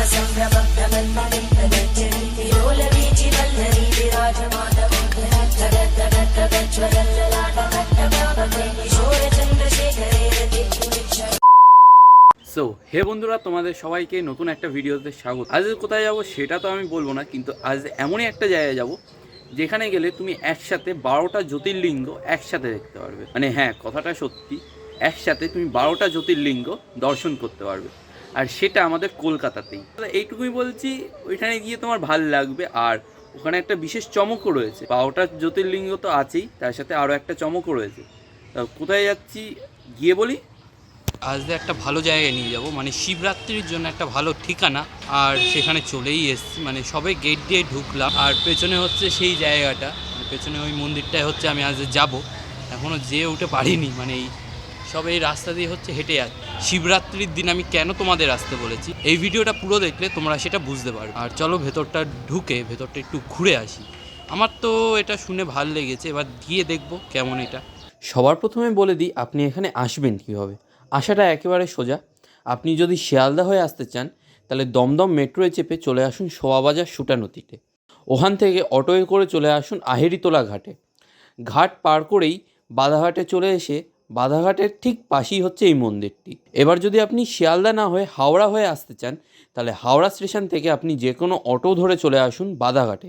So hey বন্ধুরা, তোমাদের সবাইকে নতুন একটা ভিডিওতে স্বাগত। আজ কোথায় যাব সেটা তো আমি বলবো না, কিন্তু আজ এমনই একটা জায়গায় যাব যেখানে গেলে তুমি একসাথে 12টা জ্যোতির্লিঙ্গ একসাথে দেখতে পারবে। মানে হ্যাঁ, কথাটা সত্যি, একসাথে তুমি 12টা জ্যোতির্লিঙ্গ দর্শন করতে পারবে, আর সেটা আমাদের কলকাতাতেই। এইটুকুই বলছি, ওইখানে গিয়ে তোমার ভাল লাগবে। আর ওখানে একটা বিশেষ চমকও রয়েছে। 12টা জ্যোতির্লিঙ্গ তো আছেই, তার সাথে আরও একটা চমকও রয়েছে। কোথায় যাচ্ছি গিয়ে বলি। আজ একটা ভালো জায়গায় নিয়ে যাব, মানে শিবরাত্রির জন্য একটা ভালো ঠিকানা, আর সেখানে চলেই এসেছি। মানে সবে গেট দিয়ে ঢুকলাম, আর পেছনে হচ্ছে সেই জায়গাটা, পেছনে ওই মন্দিরটায় হচ্ছে আমি আজ যাব। এখনও যেয়ে উঠে পারিনি, মানে এই সব এই রাস্তা দিয়ে হচ্ছে হেঁটে যাচ্ছি। শিবরাত্রির দিন আমি কেন তোমাদের আসতে বলেছি, এই ভিডিওটা পুরো দেখলে তোমরা সেটা বুঝতে পারবে। আর চলো ভেতরটা ঢুকে ভেতরটা একটু ঘুরে আসি। আমার তো এটা শুনে ভালো লেগেছে, এবার গিয়ে দেখবো কেমন এটা। সবার প্রথমে বলে দিই আপনি এখানে আসবেন কীভাবে। আসাটা একেবারে সোজা। আপনি যদি শিয়ালদা হয়ে আসতে চান তাহলে দমদম মেট্রোয় চেপে চলে আসুন শোভাবাজার সুটানতিতে। ওখান থেকে অটোয় করে চলে আসুন আহেরিতলা ঘাটে। ঘাট পার করেই বাধাঘাটে চলে এসে বাধাঘাটের ঠিক পাশেই হচ্ছে এই মন্দিরটি। এবার যদি আপনি শিয়ালদা না হয়ে হাওড়া হয়ে আসতে চান তাহলে হাওড়া স্টেশন থেকে আপনি যে কোনো অটো ধরে চলে আসুন বাধাঘাটে,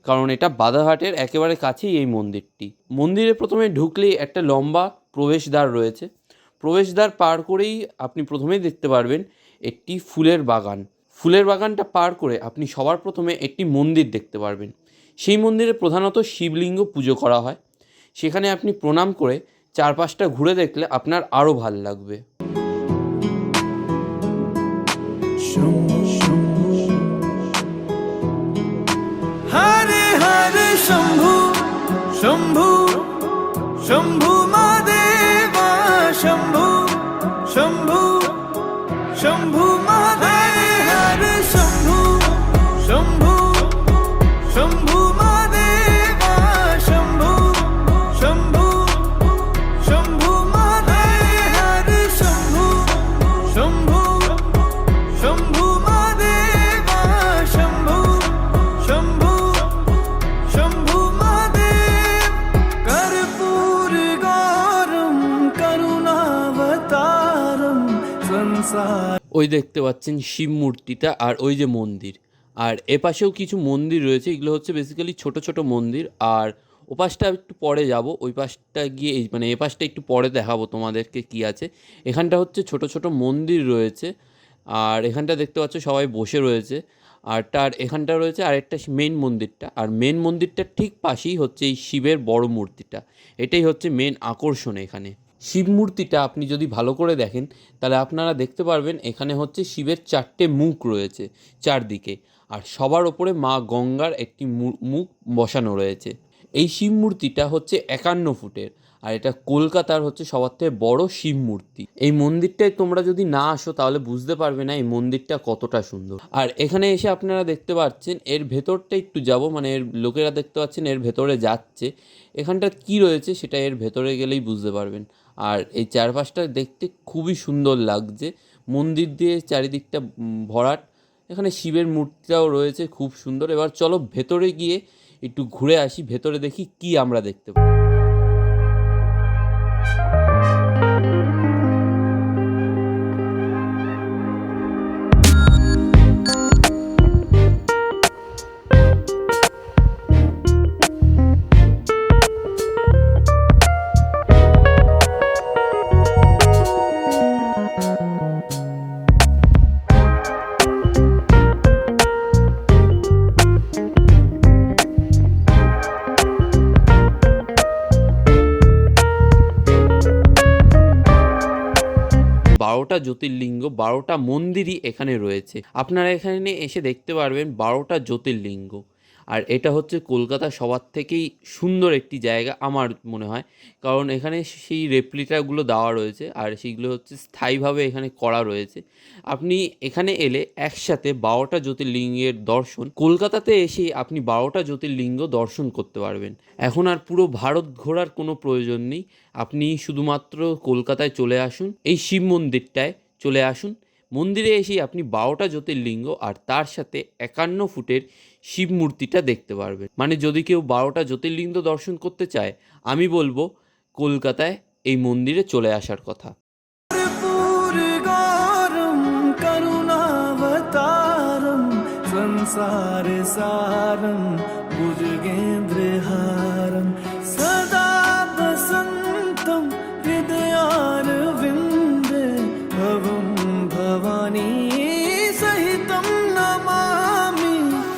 কারণ এটা বাধাঘাটের একেবারে কাছেই এই মন্দিরটি। মন্দিরে প্রথমে ঢুকলেই একটা লম্বা প্রবেশদ্বার রয়েছে। প্রবেশদ্বার পার করেই আপনি প্রথমেই দেখতে পারবেন একটি ফুলের বাগান। ফুলের বাগানটা পার করে আপনি সবার প্রথমে একটি মন্দির দেখতে পারবেন। সেই মন্দিরে প্রধানত শিবলিঙ্গ পুজো করা হয়। সেখানে আপনি প্রণাম করে চারপাশটা ঘুরে দেখলে আপনার আরও ভাল লাগবে। হরে হরে শম্ভু শম্ভু শম্ভু মহাদেবা শম্ভু শম্ভু শম্ভু মহাদেব হরে শম্ভু শম্ভু শম্ভু মহাদেবা শম্ভু শম্ভু শম্ভু মহাদেব হরে শম্ভু শম্ভু শম্ভু মহাদেবা শম্ভু শম্ভু শম্ভু মহাদেব কর্পূর গৌরম করুণাবতারম সংসার। ওই দেখতে পাচ্ছেন শিব মূর্তিটা, আর ওই যে মন্দির, আর এপাশেও কিছু মন্দির রয়েছে। এগুলো হচ্ছে বেসিক্যালি ছোট ছোট মন্দির। আর ওপাশটা একটু পরে যাব, ওই পাশটা গিয়ে মানে এ পাশটা একটু পরে দেখাবো তোমাদেরকে কি আছে। এখানটা হচ্ছে ছোট ছোট মন্দির রয়েছে, আর এখানটা দেখতে পাচ্ছ সবাই বসে রয়েছে। আর তার এখানটা রয়েছে আরেকটা মেন মন্দিরটা, আর মেন মন্দিরটার ঠিক পাশেই হচ্ছে এই শিবের বড় মূর্তিটা। এটাই হচ্ছে মেন আকর্ষণ এখানে। শিব মূর্তিটা আপনি যদি ভালো করে দেখেন তাহলে আপনারা দেখতে পারবেন এখানে হচ্ছে শিবের 4টে মুখ রয়েছে চারদিকে, আর সবার ওপরে মা গঙ্গার একটি মুখ বসানো রয়েছে। এই শিব মূর্তিটা হচ্ছে 51 ফুটের, আর এটা কলকাতার হচ্ছে সবার থেকে বড় শিব মূর্তি। এই মন্দিরটায় তোমরা যদি না আসো তাহলে বুঝতে পারবে না এই মন্দিরটা কতটা সুন্দর। আর এখানে এসে আপনারা দেখতে পাচ্ছেন এর ভেতরটা একটু যাব, মানে এর লোকেরা দেখতে পাচ্ছেন এর ভেতরে যাচ্ছে। এখানটা কি রয়েছে সেটা এর ভেতরে গেলেই বুঝতে পারবেন। আর এই চারপাশটা দেখতে খুবই সুন্দর লাগছে, মন্দির দিয়ে চারিদিকটা ভরাট। এখানে শিবের মূর্তিটাও রয়েছে খুব সুন্দর। এবার চলো ভেতরে গিয়ে একটু ঘুরে আসি, ভেতরে দেখি কি আমরা দেখতে পাই। বারোটা জ্যোতির্লিঙ্গ, 12টা মন্দিরই এখানে রয়েছে। আপনারা এখানে এসে দেখতে পারবেন 12টা জ্যোতির্লিঙ্গ। আর এটা হচ্ছে কলকাতা সবার থেকেই সুন্দর একটি জায়গা আমার মনে হয়, কারণ এখানে সেই রেপ্লিকাগুলো দেওয়া রয়েছে, আর সেইগুলো হচ্ছে স্থায়ীভাবে এখানে করা রয়েছে। আপনি এখানে এলে একসাথে 12টা জ্যোতির্লিঙ্গের দর্শন, কলকাতাতে এসে আপনি 12টা জ্যোতির্লিঙ্গ দর্শন করতে পারবেন। এখন আর পুরো ভারত ঘোরার কোনো প্রয়োজন নেই, আপনি শুধুমাত্র কলকাতায় চলে আসুন, এই শিব মন্দিরটায় চলে আসুন, মন্দিরে এসেই আপনি 12টা জ্যোতির্লিঙ্গ আর তার সাথে 51 ফুটের শিব মূর্তিটা দেখতে পারবেন। মানে যদি কেউ 12টা জ্যোতির্লিঙ্গ দর্শন করতে চায়, আমি বলবো কলকাতায় এই মন্দিরে চলে আসার কথা। कर्पूरगौरं करुणावतारं संसारसारं भुजगेन्द्रहारं सदा वसन्तं हृदयारविन्दे भवं भवानी सहितं नमामि।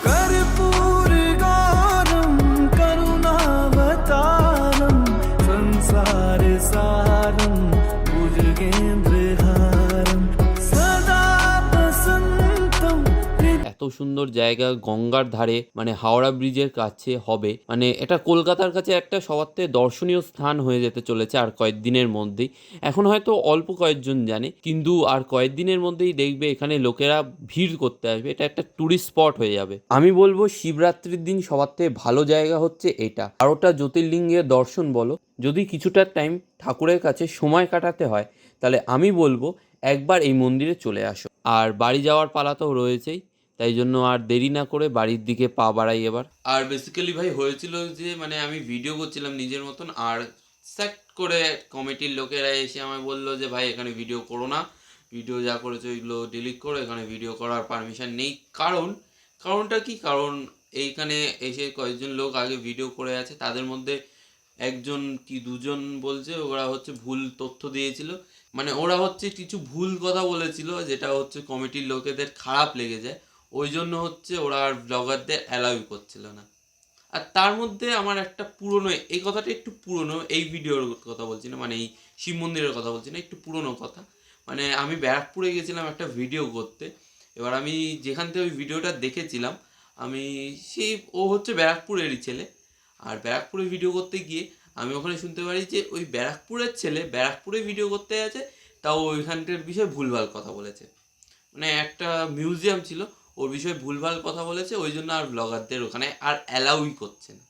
कर्पूरगौरं करुणावतारं संसारसारं भुजगेन्द्रहारं सदा वसन्तं এত সুন্দর জায়গা গঙ্গার ধারে, মানে হাওড়া ব্রিজের কাছে হবে, মানে এটা কলকাতার কাছে একটা সবার থেকে দর্শনীয় স্থান হয়ে যেতে চলেছে আর কয়েকদিনের মধ্যেই। এখন হয়তো অল্প কয়েকজন জানে, কিন্তু আর কয়েকদিনের মধ্যেই দেখবে এখানে লোকেরা ভিড় করতে আসবে, এটা একটা ট্যুরিস্ট স্পট হয়ে যাবে। আমি বলবো শিবরাত্রির দিন সবার থেকে ভালো জায়গা হচ্ছে এটা। 12টা জ্যোতির্লিঙ্গের দর্শন বলো, যদি কিছুটা টাইম ঠাকুরের কাছে সময় কাটাতে হয়, তাহলে আমি বলবো একবার এই মন্দিরে চলে আসো। আর বাড়ি যাওয়ার পালা তো রয়েছেই, তাই জন্য আর দেরি না করে বাড়ির দিকে পা বাড়াই এবার। আর বেসিক্যালি ভাই হয়েছিল যে মানে আমি ভিডিও করছিলাম নিজের মতন, আর স্যাট করে কমিটির লোকেরা এসে আমায় বললো যে ভাই এখানে ভিডিও করো না, ভিডিও যা করেছো ওইগুলো ডিলিট করো, এখানে ভিডিও করার পারমিশন নেই। কারণটা কি, কারণ এইখানে এসে কয়েকজন লোক আগে ভিডিও করে আছে, তাদের মধ্যে একজন কি দুজন বলছে ওরা হচ্ছে ভুল তথ্য দিয়েছিল, মানে ওরা হচ্ছে কিছু ভুল কথা বলেছিল যেটা হচ্ছে কমিটির লোকেদের খারাপ লেগে যায়, ওই জন্য হচ্ছে ওরা আর ব্লগারদের অ্যালাউই করছিল না। আর তার মধ্যে আমার একটা পুরনো, এই কথাটা একটু পুরনো, এই ভিডিওর কথা বলছি না, মানে এই শিব মন্দিরের কথা বলছি না, একটু পুরনো কথা। মানে আমি ব্যারাকপুরে গেছিলাম একটা ভিডিও করতে, এবার আমি যেখান থেকে ওই ভিডিওটা দেখেছিলাম, আমি সেই ও হচ্ছে ব্যারাকপুরেরই ছেলে, আর ব্যারাকপুরে ভিডিও করতে গিয়ে আমি ওখানে শুনতে পারি যে ওই ব্যারাকপুরের ছেলে ব্যারাকপুরে ভিডিও করতে আছে, তাও ওইখানটার বিষয়ে ভুলভাল কথা বলেছে। মানে একটা মিউজিয়াম ছিল, ওর বিষয়ে ভুলভাল কথা বলেছে, ওই জন্য আর ব্লগারদের ওখানে আর অ্যালাউই করছে না।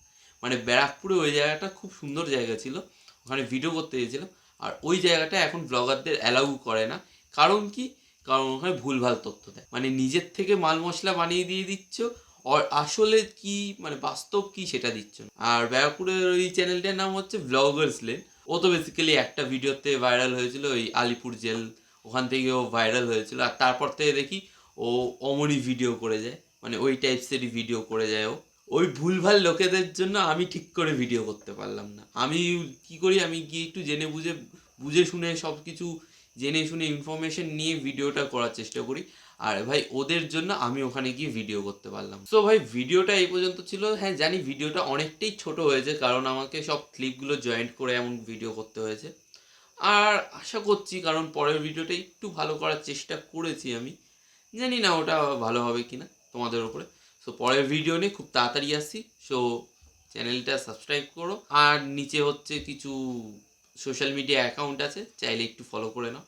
মানে ব্যারাকপুরে ওই জায়গাটা খুব সুন্দর জায়গা ছিল, ওখানে ভিডিও করতে গিয়েছিলাম, আর ওই জায়গাটা এখন ব্লগারদের অ্যালাউ করে না। কারণ কি, কারণ ওখানে ভুলভাল তথ্য দেয়, মানে নিজের থেকে মাল মশলা বানিয়ে দিয়ে দিচ্ছ, আর আসলে কি মানে বাস্তব কি সেটা দিচ্ছ না। আর ব্যারাকপুরের ওই চ্যানেলটার নাম হচ্ছে ব্লগার্স লেন। ও তো বেসিক্যালি একটা ভিডিওতে ভাইরাল হয়েছিল, ওই আলিপুর জেল, ওখান থেকে ও ভাইরাল হয়েছিল, আর তারপর থেকে দেখি ও অমনই ভিডিও করে যায়, মানে ওই টাইপসেরই ভিডিও করে যায় ও। ওই ভুলভাল লোকেদের জন্য আমি ঠিক করে ভিডিও করতে পারলাম না। আমি কি করি, আমি গিয়ে একটু জেনে বুঝে শুনে সব কিছু জেনে শুনে ইনফরমেশন নিয়ে ভিডিওটা করার চেষ্টা করি, আর ভাই ওদের জন্য আমি ওখানে গিয়ে ভিডিও করতে পারলাম। সো ভাই ভিডিওটা এই পর্যন্ত ছিল। হ্যাঁ জানি ভিডিওটা অনেকটাই ছোট হয়েছে, কারণ আমাকে সব ক্লিপগুলো জয়েন্ট করে এমন ভিডিও করতে হয়েছে। আর আশা করছি, কারণ পরের ভিডিওটা একটু ভালো করার চেষ্টা করেছি আমি, জানি না ওটা ভালো হবে কি না, তোমাদের ওপরে। সো পরের ভিডিও নিয়ে খুব তাড়াতাড়ি আসছি। সো চ্যানেলটা সাবস্ক্রাইব করো, আর নিচে হচ্ছে কিছু সোশ্যাল মিডিয়া অ্যাকাউন্ট আছে, চাইলে একটু ফলো করে নাও।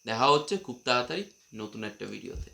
দেখা হচ্ছে খুব তাড়াতাড়ি নতুন একটা ভিডিওতে।